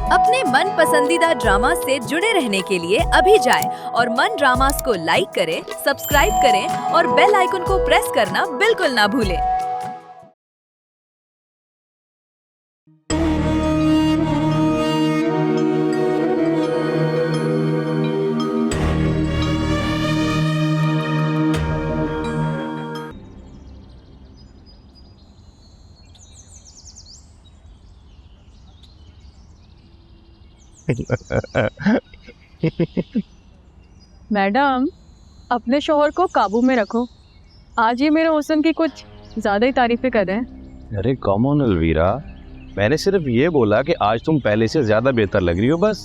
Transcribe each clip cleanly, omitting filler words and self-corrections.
अपने मन पसंदीदा ड्रामा से जुड़े रहने के लिए अभी जाएं और मन ड्रामास को लाइक करें, सब्सक्राइब करें और बेल आइकन को प्रेस करना बिल्कुल ना भूलें। मैडम, अपने शौहर को काबू में रखो। आज ये मेरे हुस्न की कुछ ज्यादा ही तारीफें कर रहे हैं। अरे कम ऑन अलवीरा, मैंने सिर्फ ये बोला कि आज तुम पहले से ज्यादा बेहतर लग रही हो बस।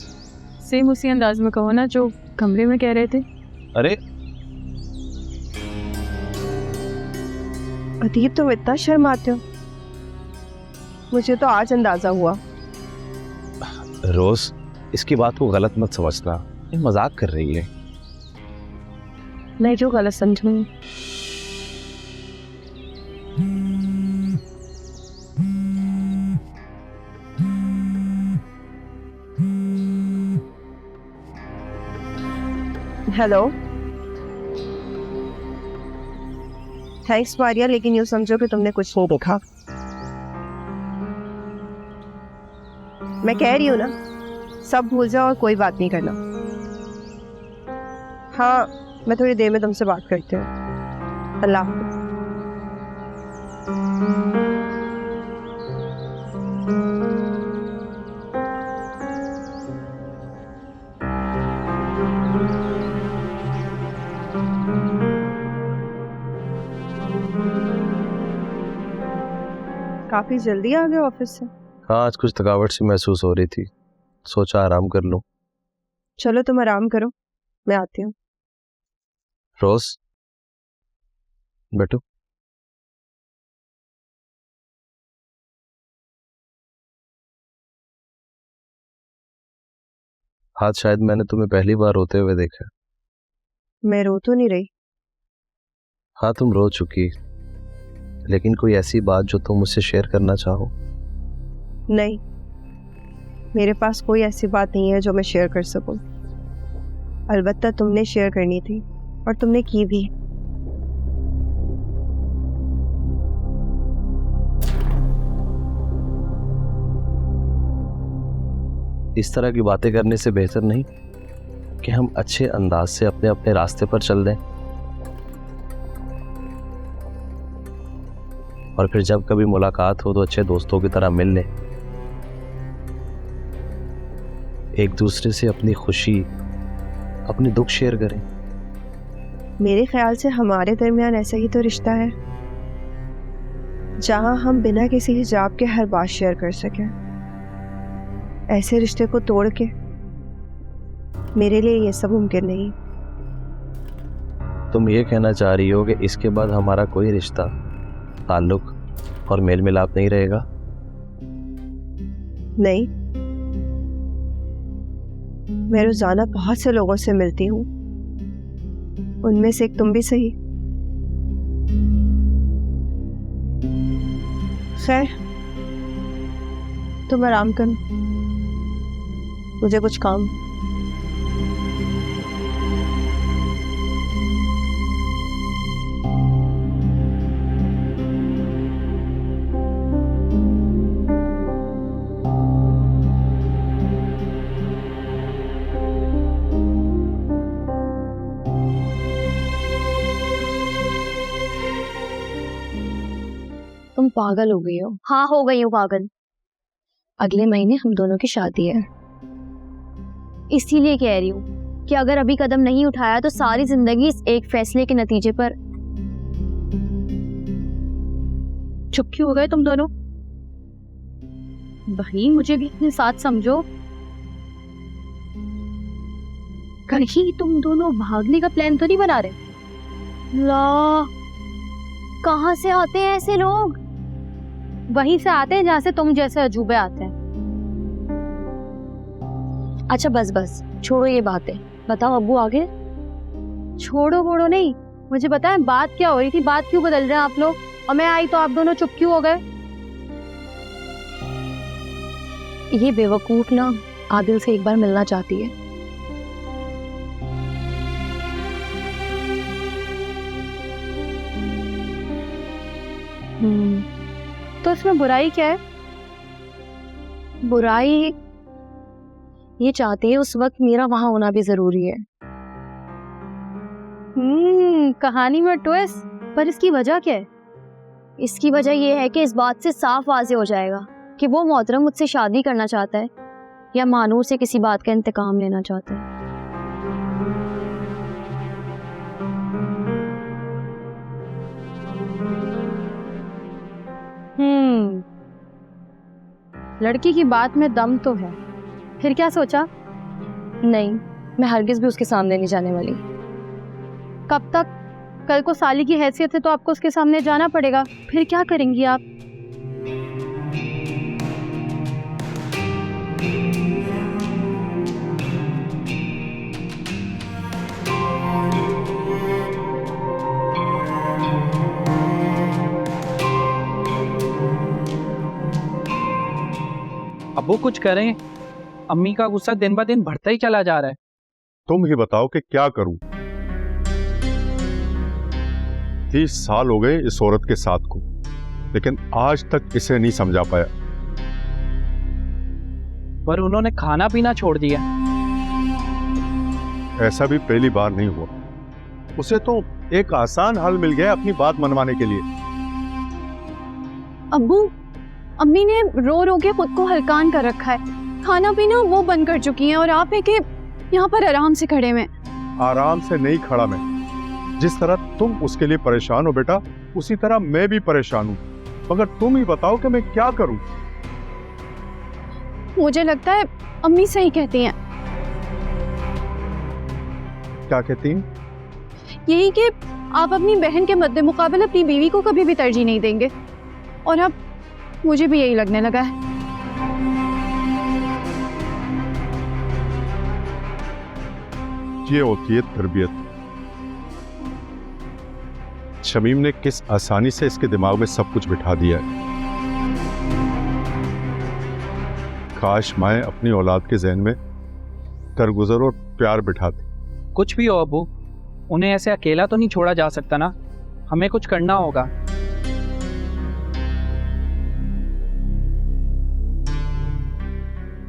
सेम उसी अंदाज में कहो ना जो कमरे में कह रहे थे। अरे अदीब, तुम इतना शर्माते हो, मुझे तो आज अंदाजा हुआ। रोज, इसकी बात को गलत मत समझना, ये मजाक कर रही है। मैं जो गलत समझूंगी। हेलो, थैंक्स मारिया, लेकिन यूं समझो कि तुमने कुछ नहीं देखा। मैं कह रही हूँ ना, सब भूल जाओ और कोई बात नहीं करना। हाँ, मैं थोड़ी देर में तुमसे बात करती हूँ। अल्लाह हाफ़िज़। काफी जल्दी आ गए ऑफिस से। हाँ, आज कुछ थकावट सी महसूस हो रही थी, सोचा आराम कर लूं। चलो तुम आराम करो, मैं आती हूँ। रोज, बैठो। आज शायद मैंने तुम्हें पहली बार रोते हुए देखा। मैं रो तो नहीं रही। हाँ, तुम रो चुकी, लेकिन कोई ऐसी बात जो तुम मुझसे शेयर करना चाहो? नहीं, मेरे पास कोई ऐसी बात नहीं है जो मैं शेयर कर सकूं। अलबत्ता तुमने शेयर करनी थी और तुमने की भी। इस तरह की बातें करने से बेहतर नहीं कि हम अच्छे अंदाज से अपने अपने रास्ते पर चल दें, और फिर जब कभी मुलाकात हो तो अच्छे दोस्तों की तरह मिल लें, एक दूसरे से अपनी खुशी, अपनी दुख शेयर करें। मेरे ख्याल से हमारे दरमियान ऐसा ही तो रिश्ता है जहां हम बिना किसी हिजाब के हर बात शेयर कर सकें। ऐसे रिश्ते को तोड़ के मेरे लिए ये सब मुमकिन नहीं। तुम ये कहना चाह रही हो कि इसके बाद हमारा कोई रिश्ता, ताल्लुक और मेल मिलाप नहीं रहेगा? नहीं, मैं रोजाना बहुत से लोगों से मिलती हूँ, उनमें से एक तुम भी सही। खैर, तुम आराम करो, मुझे कुछ काम। तुम पागल हो गई हो। हाँ, हो गई हूँ पागल। अगले महीने हम दोनों की शादी है, इसीलिए कह रही हूँ कि अगर अभी कदम नहीं उठाया तो सारी जिंदगी इस एक फैसले के नतीजे पर। चुप क्यों हो गए तुम दोनों? भाई, मुझे भी अपने साथ समझो। कहीं तुम दोनों भागने का प्लान तो नहीं बना रहे? ला, कहाँ से आते हैं ऐसे लोग? वहीं से आते हैं जहाँ से तुम जैसे अजूबे आते हैं। अच्छा बस बस, छोड़ो ये बातें। बताओ अब्बू आगे। छोड़ो वोड़ो नहीं, मुझे बताएं बात क्या हो रही थी, बात क्यों बदल रहे हैं आप लोग? और मैं आई तो आप दोनों चुप क्यों हो गए? ये बेवकूफ ना आदिल से एक बार मिलना चाहती है। तो इसमें बुराई क्या है? बुराई ये चाहती है उस वक्त मेरा वहां होना भी जरूरी है। कहानी में ट्विस्ट। पर इसकी वजह क्या है? इसकी वजह ये है कि इस बात से साफ वाज़ेह हो जाएगा कि वो मोहतरम मुझसे शादी करना चाहता है या मानूर से किसी बात का इंतकाम लेना चाहता है। लड़की की बात में दम तो है। फिर क्या सोचा? नहीं, मैं हरगिज भी उसके सामने नहीं जाने वाली। कब तक? कल को साली की हैसियत है तो आपको उसके सामने जाना पड़ेगा। फिर क्या करेंगी आप? अब वो कुछ करें, अम्मी का गुस्सा दिन ब दिन बढ़ता ही चला जा रहा है। तुम ही बताओ कि क्या करूं। 30 साल हो गए इस औरत के साथ को, लेकिन आज तक इसे नहीं समझा पाया। पर उन्होंने खाना पीना छोड़ दिया। ऐसा भी पहली बार नहीं हुआ। उसे तो एक आसान हल मिल गया अपनी बात मनवाने के लिए। अब्बू, अम्मी ने रो रो के खुद को हलकान कर रखा है। खाना पीना वो बंद कर चुकी हैं और आप है कि यहाँ पर आराम से खड़े हैं। आराम से नहीं खड़ा मैं। जिस तरह तुम उसके लिए परेशान हो बेटा, उसी तरह मैं भी परेशान हूँ। मगर तुम ही बताओ कि मैं क्या करूं। मुझे लगता है अम्मी सही कहती हैं। क्या कहती हैं? यही कि आप अपनी बहन के मद्दे मुकाबले अपनी बीवी को कभी भी तरजीह नहीं देंगे। और अब मुझे भी यही लगने लगा है। ये होती है तरबियत। शमीम ने किस आसानी से इसके दिमाग में सब कुछ बिठा दिया है। काश माए अपनी औलाद के ज़हन में दरगुजर और प्यार बिठाती। कुछ भी हो अबू, उन्हें ऐसे अकेला तो नहीं छोड़ा जा सकता ना। हमें कुछ करना होगा।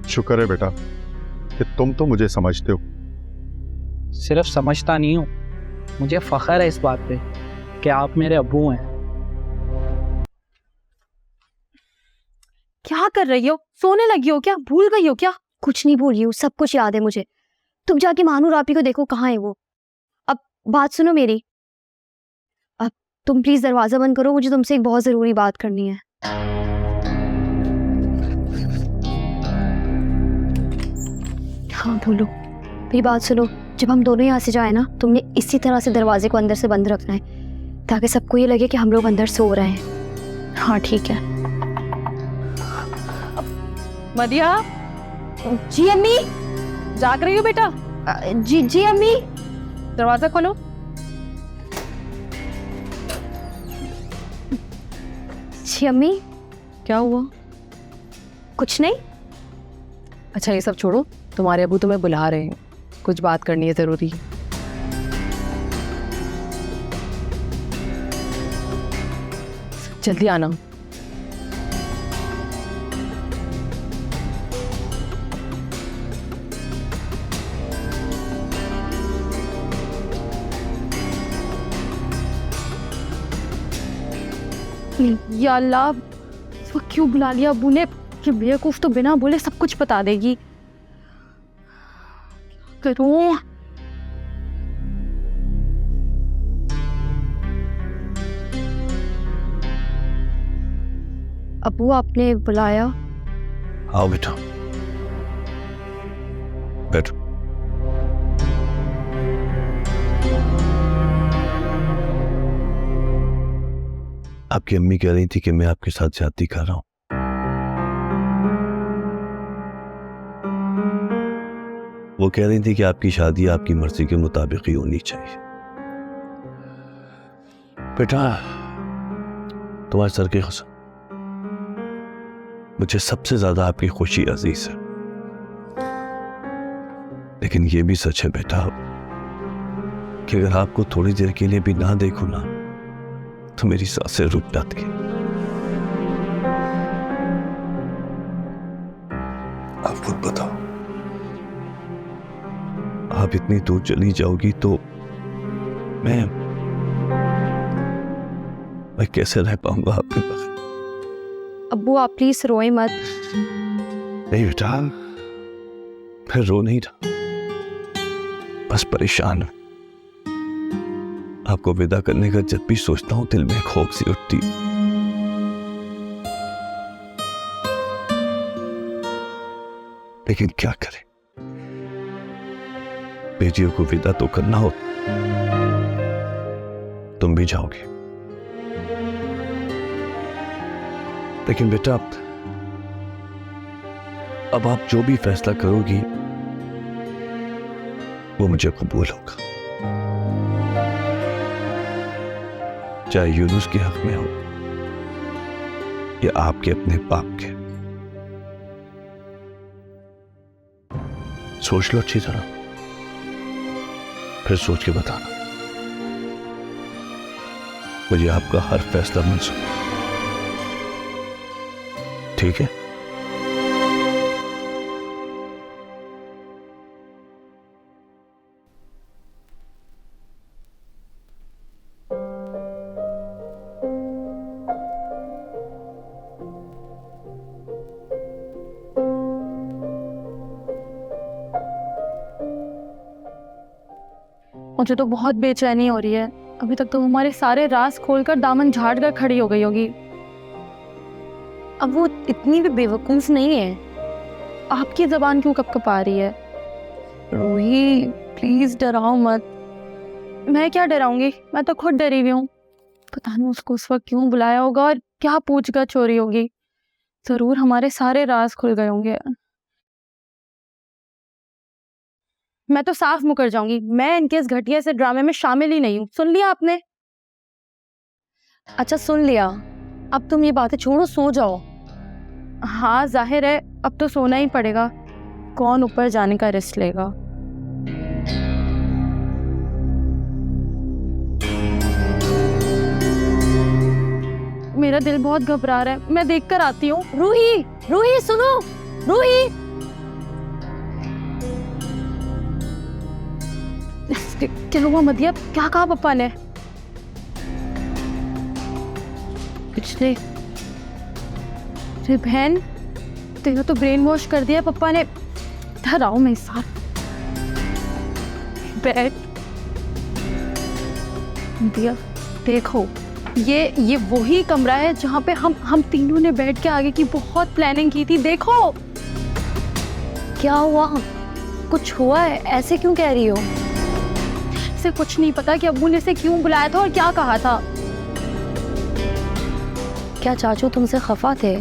शुक्र है बेटा कि तुम तो मुझे समझते हो। सिर्फ समझता नहीं हूँ, मुझे फख्र है इस बात पे कि आप मेरे अब्बू हैं। क्या कर रही हो? सोने लगी हो क्या? भूल गई हो क्या? कुछ नहीं भूली हूँ, सब कुछ याद है मुझे। तुम जाके मानूर आपी को देखो, कहाँ है वो। अब बात सुनो मेरी। अब तुम प्लीज दरवाजा बंद करो, मुझे तुमसे एक बहुत जरूरी बात करनी है। हाँ बोलो। मेरी बात सुनो, जब हम दोनों यहाँ से जाए ना, तुमने इसी तरह से दरवाजे को अंदर से बंद रखना है ताकि सबको ये लगे कि हम लोग अंदर सो रहे हैं। हाँ ठीक है। मदिया, जी अम्मी। जाग रही हो बेटा? जी जी अम्मी। दरवाजा खोलो। जी अम्मी। क्या हुआ? कुछ नहीं। अच्छा ये सब छोड़ो, तुम्हारे अबू तुम्हें बुला रहे हैं, कुछ बात करनी है जरूरी। जल्दी आना। या अल्लाह, इस वक्त क्यों बुला लिया अबू ने? कि बेवकूफ तो बिना बोले सब कुछ बता देगी। करूं? अबू आपने बुलाया? आओ बेटा, बैठो। आपकी अम्मी कह रही थी कि मैं आपके साथ ज्यादती कर रहा हूं। वो कह रही थी कि आपकी शादी आपकी मर्जी के मुताबिक ही होनी चाहिए। बेटा, तुम्हारे सर की कसम, मुझे सबसे ज्यादा आपकी खुशी अजीज है। लेकिन ये भी सच है बेटा कि अगर आपको थोड़ी देर के लिए भी ना देखूं ना तो मेरी सांसें रुक जाती हैं। आप खुद बताओ, आप इतनी दूर चली जाओगी तो मैं कैसे रह पाऊंगा आपके पास? अब्बू आप प्लीज रोए मत। नहीं बेटा, मैं रो नहीं रहा, बस परेशान हूं। आपको विदा करने का जब भी सोचता हूं दिल में खौफ सी उठती। लेकिन क्या करें, बेटियों को विदा तो करना हो। तुम भी जाओगे, लेकिन बेटा अब आप जो भी फैसला करोगी वो मुझे कबूल होगा, चाहे यूनुस के हक में हो या आपके अपने बाप के। सोच लो अच्छी तरह, फिर सोच के बताना। मुझे आपका हर फैसला मंजूर, ठीक है? मुझे तो बहुत बेचैनी हो रही है। अभी तक तो हमारे सारे राज खोलकर दामन झाड़ कर खड़ी हो गई होगी। अब वो इतनी भी बेवकूफ नहीं है। आपकी जबान क्यों कपकपा रही है? रूही प्लीज डराओ मत। मैं क्या डराऊंगी, मैं तो खुद डरी हुई हूँ। पता नहीं उसको उस वक्त क्यों बुलाया होगा और क्या पूछगछ हो रही होगी। जरूर हमारे सारे राज खुल गए होंगे। मैं तो साफ मुकर जाऊंगी। मैं इनके इस घटिया से ड्रामे में शामिल ही नहीं हूँ। सुन लिया आपने? अच्छा सुन लिया, अब तुम ये बातें छोड़ो, सो जाओ। हाँ जाहिर है अब तो सोना ही पड़ेगा। कौन ऊपर जाने का रिस्क लेगा? मेरा दिल बहुत घबरा रहा है, मैं देख कर आती हूँ। रूही, रूही सुनो, रूही। क्या हुआ मदिया? क्या कहा पापा ने? पिछले अरे बहन, तेरा तो ब्रेन वॉश कर दिया पापा ने। इधर आओ मेरे साथ। बैठ। मदिया देखो, ये वही कमरा है जहाँ पे हम तीनों ने बैठ के आगे की बहुत प्लानिंग की थी। देखो। क्या हुआ? कुछ हुआ है? ऐसे क्यों कह रही हो? इसे कुछ नहीं पता कि अब्बू ने इसे क्यों बुलाया था और क्या कहा था। क्या चाचू तुमसे खफा थे?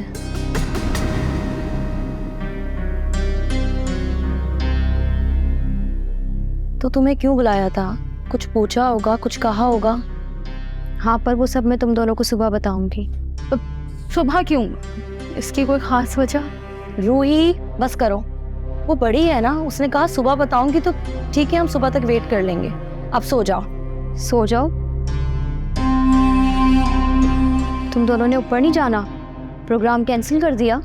तो तुम्हें क्यों बुलाया था? कुछ पूछा होगा, कुछ कहा होगा। हाँ, पर वो सब मैं तुम दोनों को सुबह बताऊंगी। सुबह क्यों? इसकी कोई खास वजह? रूही बस करो, वो बड़ी है ना, उसने कहा सुबह बताऊंगी तो ठीक है, हम सुबह तक वेट कर लेंगे। अब सो जाओ, सो जाओ। तुम दोनों ने ऊपर नहीं जाना? प्रोग्राम कैंसिल कर दिया?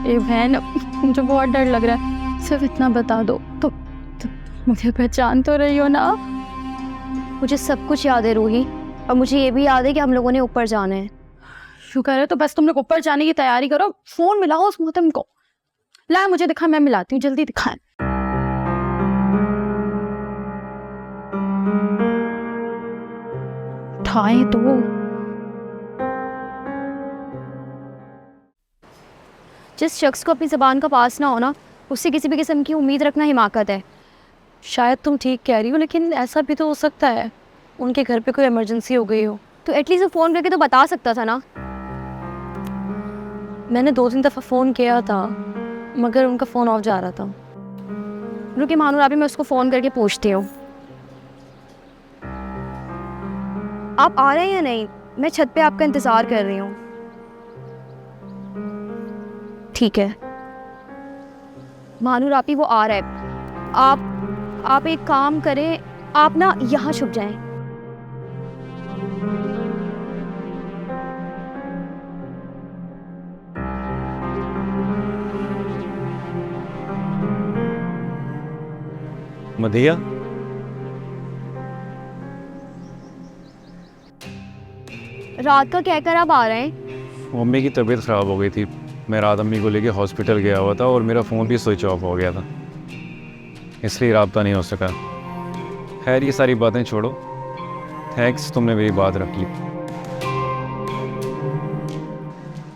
ए बहन, मुझे बहुत डर लग रहा है। सिर्फ इतना बता दो तो मुझे पहचान तो रही हो ना? मुझे सब कुछ याद है रूही, और मुझे ये भी याद है कि हम लोगों ने ऊपर जाना है। शुक्र है, तो बस तुम लोग ऊपर जाने की तैयारी करो। फोन मिलाओ उस मोहतम को। ला मुझे दिखा, मैं मिलाती हूँ, जल्दी दिखाएं। उठाएं तो। जिस शख्स को अपनी ज़बान का पास ना होना, उससे किसी भी किस्म की उम्मीद रखना हिमाकत है। शायद तुम ठीक कह रही हो, लेकिन ऐसा भी तो हो सकता है उनके घर पे कोई इमरजेंसी हो गई हो, तो एटलीस्ट फ़ोन करके तो बता सकता था ना। मैंने 2-3 दफ़ा फ़ोन किया था, मगर उनका फ़ोन ऑफ जा रहा था। रुकी मानो अभी मैं उसको फ़ोन करके पूछती हूँ। आप आ रहे हैं या नहीं? मैं छत पे आपका इंतज़ार कर रही हूँ। ठीक है मानू रापी, वो आ रहा है। आप एक काम करें, आप ना यहाँ छुप जाएं। मधिया, रात का कहकर आप आ रहे हैं? मम्मी की तबीयत ख़राब हो गई थी। मैं रात अम्मी को लेके हॉस्पिटल गया हुआ था और मेरा फ़ोन भी स्विच ऑफ हो गया था, इसलिए रब्ता नहीं हो सका। खैर ये सारी बातें छोड़ो, थैंक्स तुमने मेरी बात रख ली।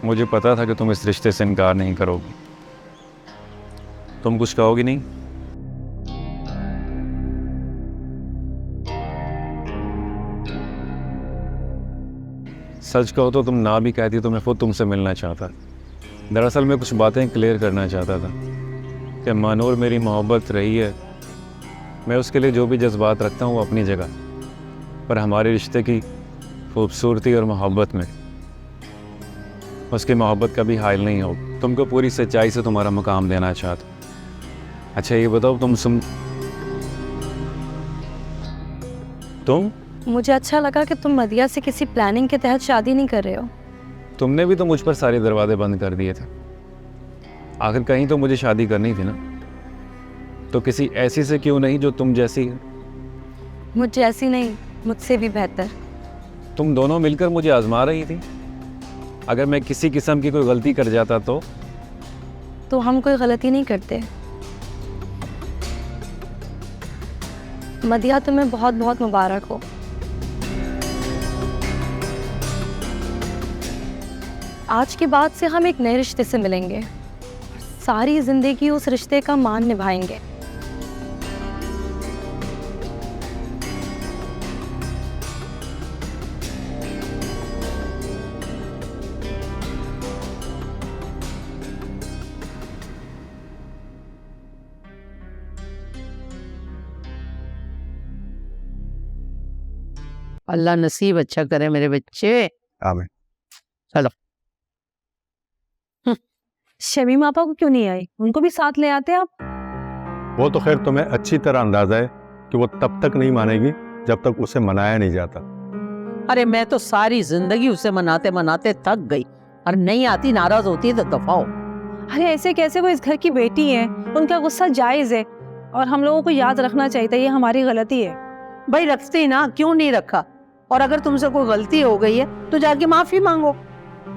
मुझे पता था कि तुम इस रिश्ते से इनकार नहीं करोगी। तुम कुछ कहोगी नहीं? सच कहो तो तुम ना भी कहती तो मैं खुद तुमसे मिलना चाहता। दरअसल मैं कुछ बातें क्लियर करना चाहता था कि मानूर मेरी मोहब्बत रही है। मैं उसके लिए जो भी जज्बात रखता हूँ वो अपनी जगह, पर हमारे रिश्ते की खूबसूरती और मोहब्बत में उसकी मोहब्बत का भी हायल नहीं हो। तुमको पूरी सच्चाई से तुम्हारा मुकाम देना चाहता। अच्छा ये बताओ तुम मुझे अच्छा लगा कि तुम मदिया से किसी प्लानिंग के तहत शादी नहीं कर रहे हो। तुमने भी तो मुझ पर सारे दरवाजे बंद कर दिए थे। आखिर कहीं तो मुझे शादी करनी थी ना, तो किसी ऐसी से क्यों नहीं जो तुम जैसी है। मुझ जैसी नहीं, मुझसे भी बेहतर। तुम दोनों मिलकर मुझे आजमा रही थी। अगर मैं किसी किस्म की कोई गलती कर जाता तो हम कोई गलती नहीं करते। मदिया तुम्हें बहुत बहुत मुबारक हो। आज के बाद से हम एक नए रिश्ते से मिलेंगे, सारी जिंदगी उस रिश्ते का मान निभाएंगे। अल्लाह नसीब अच्छा करे मेरे बच्चे। आमीन। चलो। शमीम आपा को क्यों नहीं आई? उनको भी साथ ले आते आप। वो तो खैर तुम्हें अच्छी तरह अंदाजा है कि वो तब तक नहीं मानेगी जब तक उसे मनाया नहीं जाता। अरे मैं तो सारी जिंदगी उसे मनाते मनाते थक गई, और नहीं आती नाराज होती है तो दफाओ। अरे ऐसे कैसे? वो इस घर की बेटी है, उनका गुस्सा जायज है और हम लोगों को याद रखना चाहिए था ये हमारी गलती है। भाई रखते ही ना, क्यों नहीं रखा? और अगर तुमसे कोई गलती हो गई है तो जाके माफी मांगो।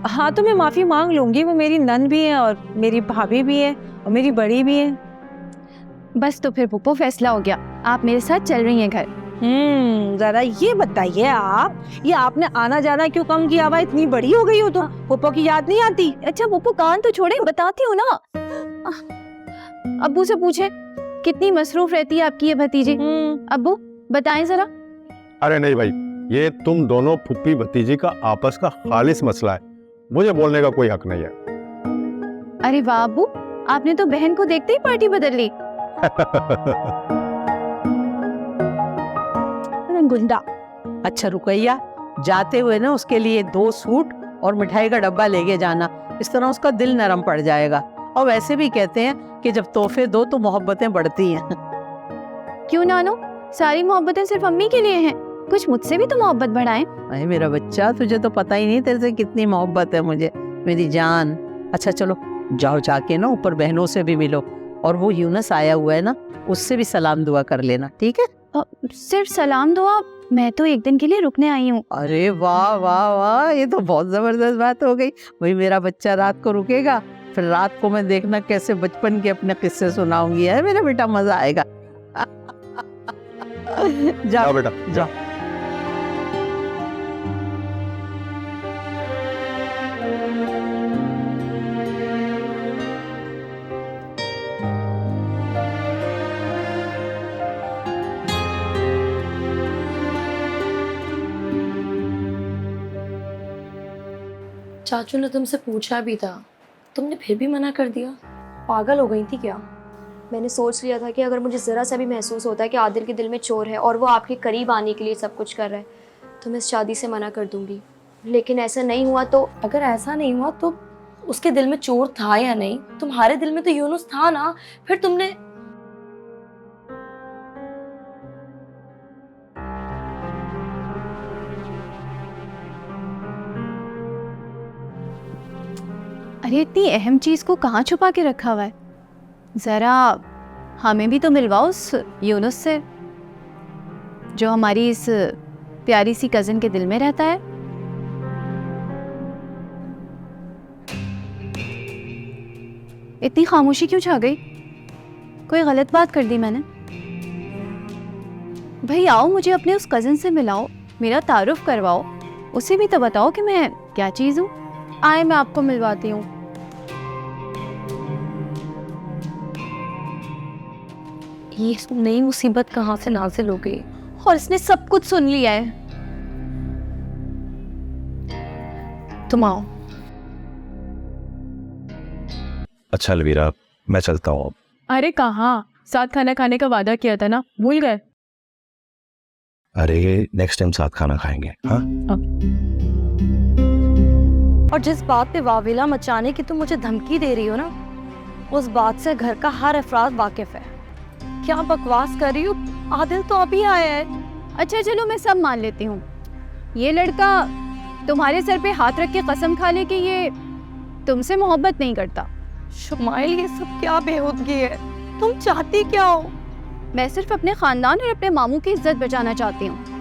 हाँ तो मैं माफी मांग लूंगी, वो मेरी नन भी है और मेरी भाभी भी है और मेरी बड़ी भी है। बस तो फिर पुप्पो फैसला हो गया, आप मेरे साथ चल रही हैं घर। जरा ये बताइए आप, ये आपने आना जाना क्यों कम किया? भाई इतनी बड़ी हो गई हो तो पुप्पो की याद नहीं आती? अच्छा पुप्पो कान तो छोड़े, बताती हूँ ना। अब्बू से पूछे कितनी मसरूफ रहती है आपकी ये भतीजी। अब्बू बताएं जरा। अरे नहीं भाई, ये तुम दोनों फुप्पी भतीजी का आपस का खालिस मसला है, मुझे बोलने का कोई हक नहीं है। अरे वाह अब्बू, आपने तो बहन को देखते ही पार्टी बदल ली। गुंडा। अच्छा रुकैया, जाते हुए ना उसके लिए 2 सूट और मिठाई का डब्बा लेके जाना, इस तरह उसका दिल नरम पड़ जाएगा। और वैसे भी कहते हैं कि जब तोहफे दो तो मोहब्बतें बढ़ती हैं। क्यों नानो, सारी मोहब्बतें सिर्फ अम्मी के लिए हैं, कुछ मुझसे भी तो मोहब्बत बढ़ाएं। अरे मेरा बच्चा, तुझे तो पता ही नहीं तेरे से कितनी मोहब्बत है मुझे, मेरी जान। अच्छा चलो जाओ, जाके ना ऊपर बहनों से भी मिलो, और वो यूनस आया हुआ है ना, उससे भी सलाम दुआ कर लेना, ठीक है? सिर्फ सलाम दुआ? मैं तो एक दिन के लिए रुकने आई हूँ। अरे वाह वाह वाह, ये तो बहुत जबरदस्त बात हो गई। वही मेरा बच्चा रात को रुकेगा, फिर रात को मैं देखना कैसे बचपन के अपने किस्से सुनाऊंगी। है मेरा बेटा, मजा आएगा। जाओ बेटा जाओ। चाचू ने तुमसे पूछा भी था, तुमने फिर भी मना कर दिया। पागल हो गई थी क्या? मैंने सोच लिया था कि अगर मुझे ज़रा सा भी महसूस होता है कि आदिल के दिल में चोर है और वो आपके करीब आने के लिए सब कुछ कर रहा है, तो मैं इस शादी से मना कर दूंगी। लेकिन ऐसा नहीं हुआ तो? अगर ऐसा नहीं हुआ तो उसके दिल में चोर था या नहीं? तुम्हारे दिल में तो यूनुस था ना, फिर तुमने अरे इतनी अहम चीज़ को कहाँ छुपा के रखा हुआ है? ज़रा हमें भी तो मिलवाओ उस यूनुस से जो हमारी इस प्यारी सी कज़न के दिल में रहता है। इतनी खामोशी क्यों छा गई? कोई गलत बात कर दी मैंने? भाई आओ, मुझे अपने उस कज़न से मिलाओ, मेरा तारुफ करवाओ, उसे भी तो बताओ कि मैं क्या चीज़ हूँ। आए, मैं आपको मिलवाती हूँ। ये नई मुसीबत कहाँ से नाजिल हो गई? और इसने सब कुछ सुन लिया है। तुम आओ। अच्छा अलवीरा, मैं चलता हूँ। अरे कहाँ, साथ खाना खाने का वादा किया था ना, भूल गए? अरे नेक्स्ट टाइम साथ खाना खाएंगे। हाँ, और जिस बात पे वाविला मचाने की तुम मुझे धमकी दे रही हो ना, उस बात से घर का हर अफराद वाकिफ है। क्या बकवास कर रही हो? आदिल तो अभी आया है। अच्छा चलो, मैं सब मान लेती हूँ। ये लड़का तुम्हारे सर पे हाथ रख के कसम खा ले कि ये तुमसे मोहब्बत नहीं करता। शुमाइल, ये सब क्या बेहूदगी है? तुम चाहती क्या हो? मैं सिर्फ अपने खानदान और अपने मामू की इज्जत बचाना चाहती हूँ।